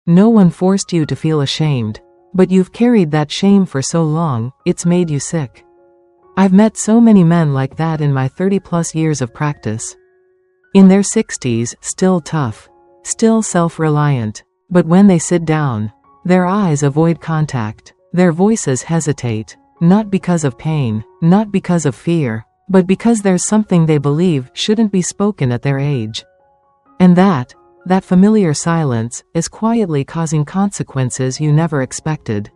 No one forced you to feel ashamed. But you've carried that shame for so long, it's made you sick. I've met so many men like that in my 30-plus years of practice. In their 60s, still tough, still self-reliant, but when they sit down, their eyes avoid contact, their voices hesitate, not because of pain, not because of fear, but because there's something they believe shouldn't be spoken at their age. And that familiar silence is quietly causing consequences you never expected.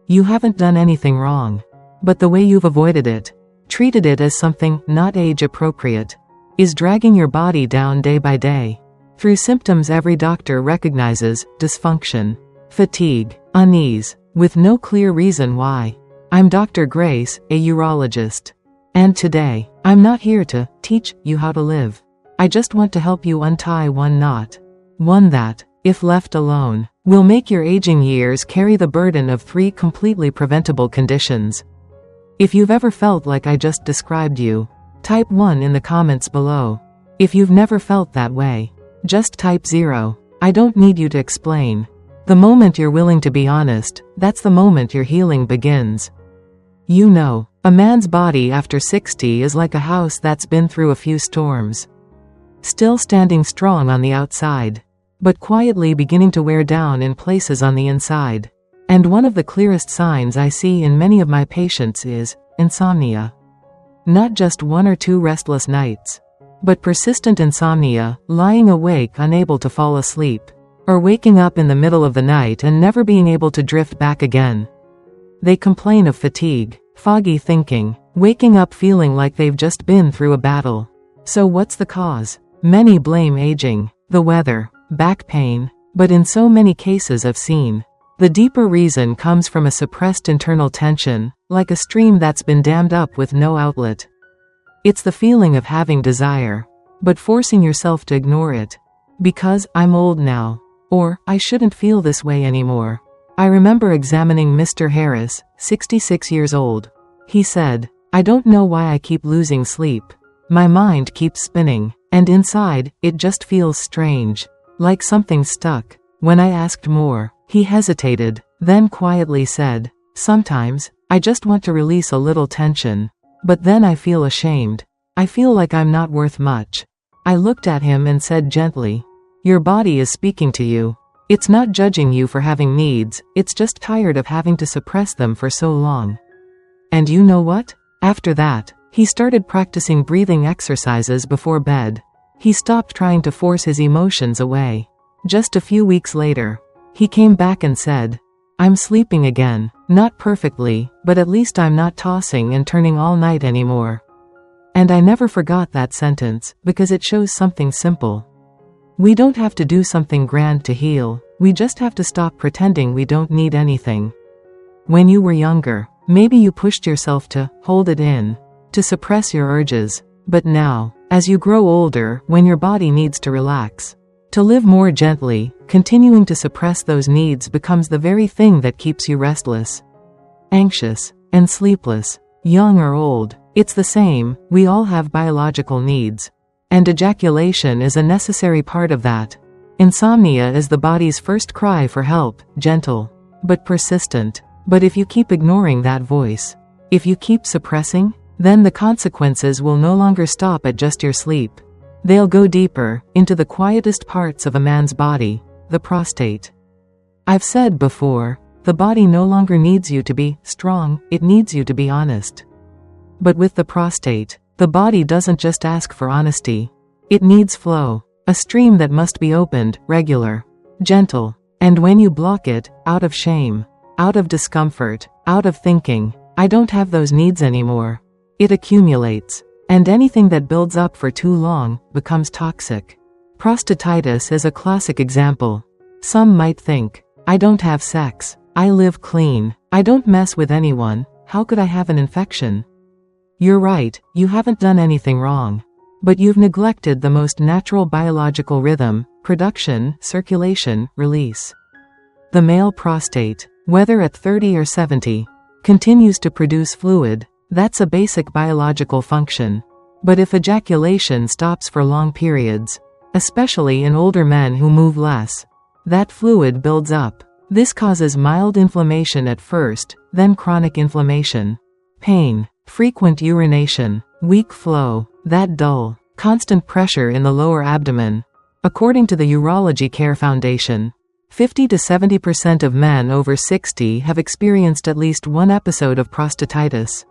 You haven't done anything wrong, but the way you've avoided it, treated it as something not age-appropriate, is dragging your body down day by day. Through symptoms every doctor recognizes: dysfunction, fatigue, unease, with no clear reason why. I'm Dr. Grace, a urologist. And today, I'm not here to teach you how to live. I just want to help you untie one knot. One that, if left alone, will make your aging years carry the burden of 3 completely preventable conditions. If you've ever felt like I just described you, type 1 in the comments below. If you've never felt that way, just type 0. I don't need you to explain. The moment you're willing to be honest, that's the moment your healing begins. You know, a man's body after 60 is like a house that's been through a few storms. Still standing strong on the outside, but quietly beginning to wear down in places on the inside. And one of the clearest signs I see in many of my patients is insomnia. Not just 1 or 2 restless nights, but persistent insomnia, lying awake unable to fall asleep, or waking up in the middle of the night and never being able to drift back again. They complain of fatigue, foggy thinking, waking up feeling like they've just been through a battle. So what's the cause? Many blame aging, the weather, back pain, but in so many cases I've seen, the deeper reason comes from a suppressed internal tension, like a stream that's been dammed up with no outlet. It's the feeling of having desire, but forcing yourself to ignore it. Because I'm old now, or I shouldn't feel this way anymore. I remember examining Mr. Harris, 66 years old. He said, "I don't know why I keep losing sleep. My mind keeps spinning, and inside, it just feels strange, like something's stuck." When I asked more, he hesitated, then quietly said, "Sometimes, I just want to release a little tension. But then I feel ashamed. I feel like I'm not worth much." I looked at him and said gently, "Your body is speaking to you. It's not judging you for having needs, it's just tired of having to suppress them for so long." And you know what? After that, he started practicing breathing exercises before bed. He stopped trying to force his emotions away. Just a few weeks later, he came back and said, "I'm sleeping again, not perfectly, but at least I'm not tossing and turning all night anymore." And I never forgot that sentence, because it shows something simple. We don't have to do something grand to heal, we just have to stop pretending we don't need anything. When you were younger, maybe you pushed yourself to hold it in, to suppress your urges. But now, as you grow older, when your body needs to relax, to live more gently, continuing to suppress those needs becomes the very thing that keeps you restless, anxious, and sleepless. Young or old, it's the same, we all have biological needs. And ejaculation is a necessary part of that. Insomnia is the body's first cry for help, gentle, but persistent. But if you keep ignoring that voice, if you keep suppressing, then the consequences will no longer stop at just your sleep. They'll go deeper, into the quietest parts of a man's body, the prostate. I've said before, the body no longer needs you to be strong, it needs you to be honest. But with the prostate, the body doesn't just ask for honesty. It needs flow, a stream that must be opened, regular, gentle. And when you block it, out of shame, out of discomfort, out of thinking, "I don't have those needs anymore," it accumulates. And anything that builds up for too long becomes toxic. Prostatitis is a classic example. Some might think, "I don't have sex. I live clean. I don't mess with anyone. How could I have an infection?" You're right, you haven't done anything wrong. But you've neglected the most natural biological rhythm: production, circulation, release. The male prostate, whether at 30 or 70, continues to produce fluid. That's a basic biological function. But if ejaculation stops for long periods, especially in older men who move less, That fluid builds up. This causes mild inflammation at first, then chronic inflammation. Pain, frequent urination, weak flow, that dull, constant pressure in the lower abdomen. According to the Urology Care Foundation, 50 to 70% of men over 60 have experienced at least one episode of prostatitis,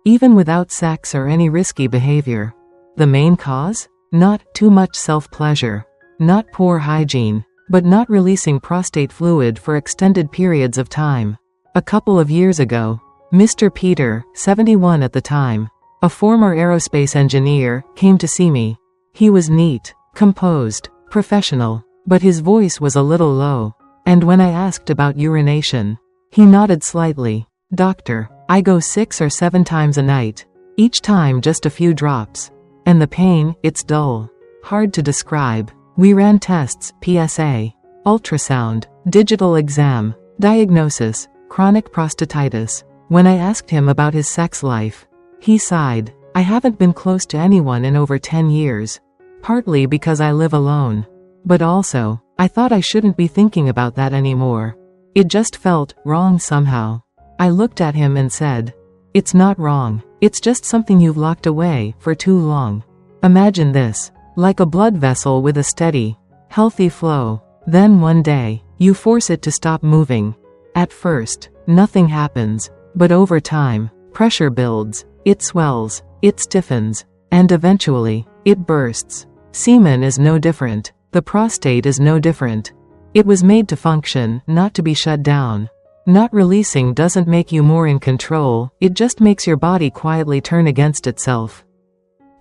even without sex or any risky behavior. The main cause? Not too much self-pleasure, not poor hygiene, but not releasing prostate fluid for extended periods of time. A couple of years ago, Mr. Peter, 71 at the time, a former aerospace engineer, came to see me. He was neat, composed, professional, but his voice was a little low. And when I asked about urination, he nodded slightly. "Doctor, I go 6 or 7 times a night. Each time just a few drops. And the pain, it's dull. Hard to describe. We ran tests, PSA, ultrasound, digital exam, diagnosis, chronic prostatitis." When I asked him about his sex life, he sighed. "I haven't been close to anyone in over 10 years. Partly because I live alone. But also, I thought I shouldn't be thinking about that anymore. It just felt wrong somehow." I looked at him and said, "It's not wrong. It's just something you've locked away for too long. Imagine this, like a blood vessel with a steady, healthy flow. Then one day, you force it to stop moving. At first, nothing happens. But over time, pressure builds, it swells, it stiffens, and eventually, it bursts. Semen is no different. The prostate is no different. It was made to function, not to be shut down. Not releasing doesn't make you more in control, it just makes your body quietly turn against itself.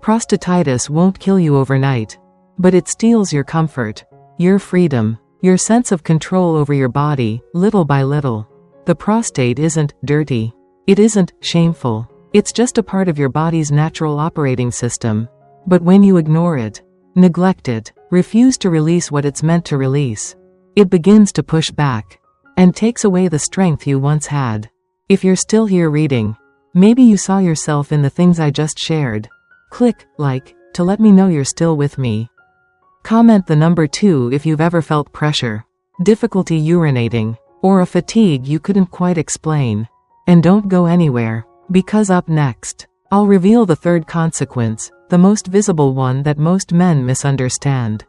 Prostatitis won't kill you overnight. But it steals your comfort, your freedom, your sense of control over your body, little by little. The prostate isn't dirty. It isn't shameful. It's just a part of your body's natural operating system. But when you ignore it, neglect it, refuse to release what it's meant to release, it begins to push back and takes away the strength you once had. If you're still here reading, maybe you saw yourself in the things I just shared. Click like to let me know you're still with me. Comment the number 2 if you've ever felt pressure, difficulty urinating, or a fatigue you couldn't quite explain. And don't go anywhere, because up next, I'll reveal the third consequence, the most visible one that most men misunderstand.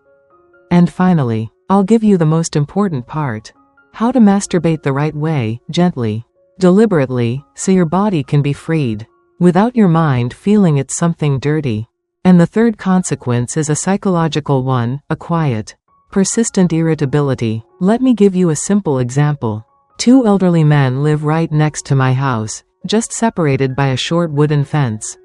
And finally, I'll give you the most important part: how to masturbate the right way, gently, deliberately, so your body can be freed, without your mind feeling it's something dirty. And the third consequence is a psychological one, a quiet, persistent irritability. Let me give you a simple example. 2 elderly men live right next to my house, just separated by a short wooden fence.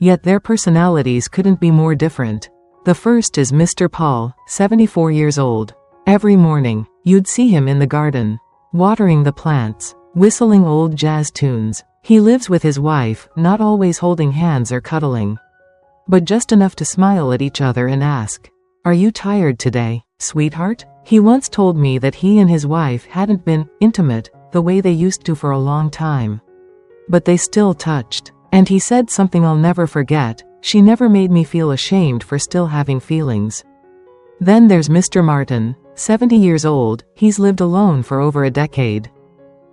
Yet their personalities couldn't be more different. The first is Mr. Paul, 74 years old. Every morning, you'd see him in the garden, watering the plants, whistling old jazz tunes. He lives with his wife, not always holding hands or cuddling, but just enough to smile at each other and ask, "Are you tired today, sweetheart?" He once told me that he and his wife hadn't been intimate the way they used to for a long time. But they still touched. And he said something I'll never forget: "She never made me feel ashamed for still having feelings." Then there's Mr. Martin, 70 years old. He's lived alone for over a decade.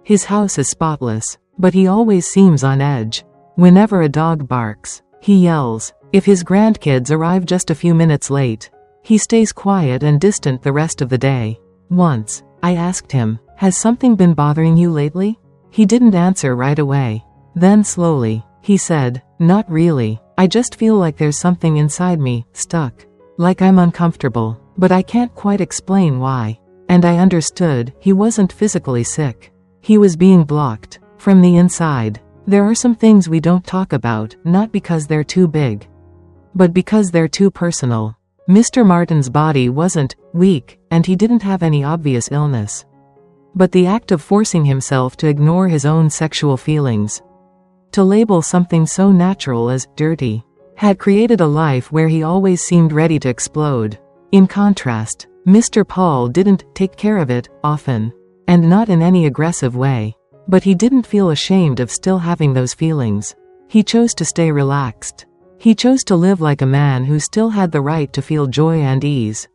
His house is spotless, but he always seems on edge. Whenever a dog barks, he yells. If his grandkids arrive just a few minutes late, he stays quiet and distant the rest of the day. Once, I asked him, "Has something been bothering you lately?" He didn't answer right away. Then slowly, he said, "Not really. I just feel like there's something inside me, stuck. Like I'm uncomfortable, but I can't quite explain why." And I understood, he wasn't physically sick. He was being blocked from the inside. There are some things we don't talk about, not because they're too big, but because they're too personal. Mr. Martin's body wasn't weak, and he didn't have any obvious illness. But the act of forcing himself to ignore his own sexual feelings, to label something so natural as dirty, had created a life where he always seemed ready to explode. In contrast, Mr. Paul didn't take care of it often, and not in any aggressive way. But he didn't feel ashamed of still having those feelings. He chose to stay relaxed. He chose to live like a man who still had the right to feel joy and ease.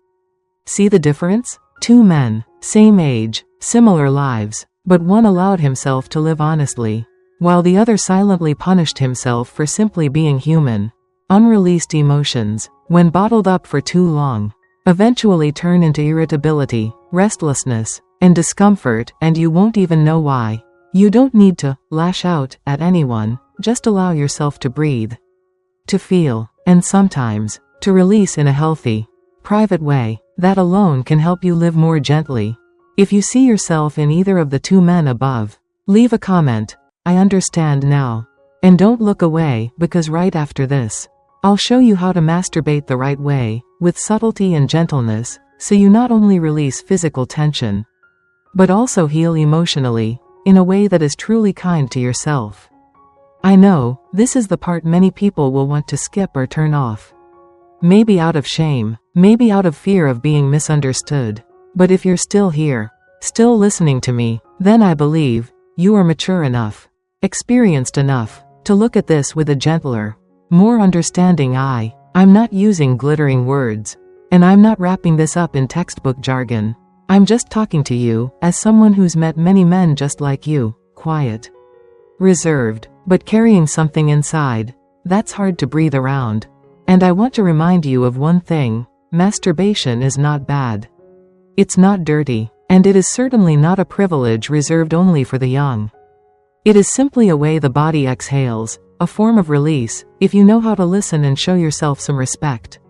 See the difference? Two men, same age, similar lives, but one allowed himself to live honestly, while the other silently punished himself for simply being human. Unreleased emotions, when bottled up for too long, eventually turn into irritability, restlessness, and discomfort, and you won't even know why. You don't need to lash out at anyone, just allow yourself to breathe, to feel, and sometimes, to release in a healthy, private way. That alone can help you live more gently. If you see yourself in either of the two men above, leave a comment, "I understand now." And don't look away, because right after this, I'll show you how to masturbate the right way, with subtlety and gentleness, so you not only release physical tension, but also heal emotionally, in a way that is truly kind to yourself. I know, this is the part many people will want to skip or turn off. Maybe out of shame, maybe out of fear of being misunderstood. But if you're still here, still listening to me, then I believe you are mature enough, experienced enough, to look at this with a gentler, more understanding eye. I'm not using glittering words, and I'm not wrapping this up in textbook jargon. I'm just talking to you, as someone who's met many men just like you, quiet, reserved, but carrying something inside that's hard to breathe around. And I want to remind you of one thing: masturbation is not bad. It's not dirty, and it is certainly not a privilege reserved only for the young. It is simply a way the body exhales, a form of release, if you know how to listen and show yourself some respect.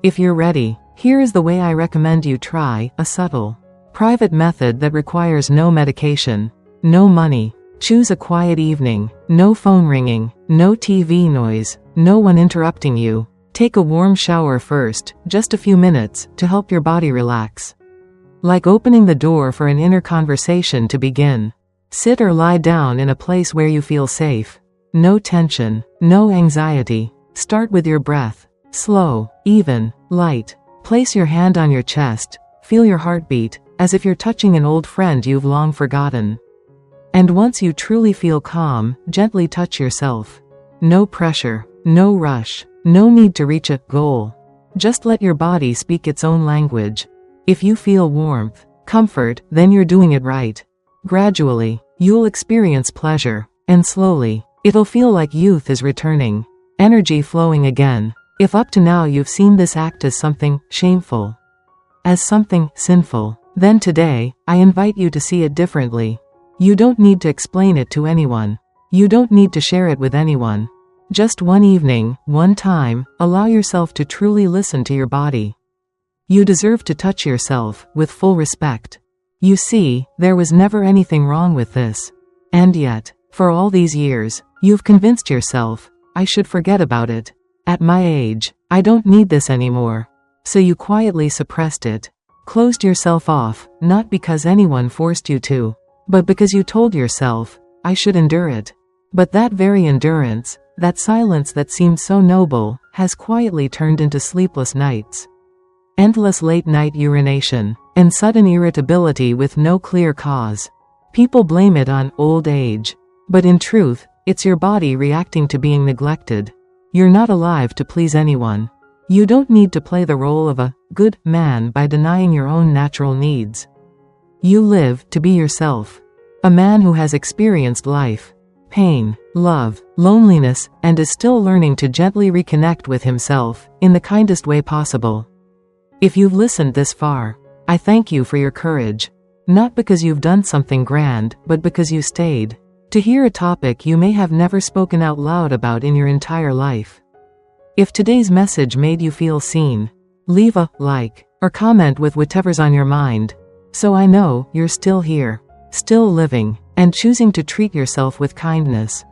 If you're ready, here is the way I recommend you try a subtle, private method that requires no medication, no money. Choose a quiet evening, no phone ringing, no TV noise, no one interrupting you. Take a warm shower first, just a few minutes, to help your body relax. Like opening the door for an inner conversation to begin. Sit or lie down in a place where you feel safe. No tension, no anxiety. Start with your breath. Slow, even, light. Place your hand on your chest. Feel your heartbeat, as if you're touching an old friend you've long forgotten. And once you truly feel calm, gently touch yourself. No pressure, no rush, no need to reach a goal. Just let your body speak its own language. If you feel warmth, comfort, then you're doing it right. Gradually, you'll experience pleasure, and slowly, it'll feel like youth is returning, energy flowing again. If up to now you've seen this act as something shameful, as something sinful, then today, I invite you to see it differently. You don't need to explain it to anyone. You don't need to share it with anyone. Just one evening, one time, allow yourself to truly listen to your body. You deserve to touch yourself, with full respect. You see, there was never anything wrong with this. And yet, for all these years, you've convinced yourself, I should forget about it. At my age, I don't need this anymore. So you quietly suppressed it. Closed yourself off, not because anyone forced you to, but because you told yourself, I should endure it. But that very endurance, that silence that seemed so noble, has quietly turned into sleepless nights. Endless late-night urination, and sudden irritability with no clear cause. People blame it on old age. But in truth, it's your body reacting to being neglected. You're not alive to please anyone. You don't need to play the role of a good man by denying your own natural needs. You live to be yourself. A man who has experienced life, pain, love, loneliness, and is still learning to gently reconnect with himself, in the kindest way possible. If you've listened this far, I thank you for your courage. Not because you've done something grand, but because you stayed to hear a topic you may have never spoken out loud about in your entire life. If today's message made you feel seen, leave a like, or comment with whatever's on your mind. So I know you're still here, still living, and choosing to treat yourself with kindness.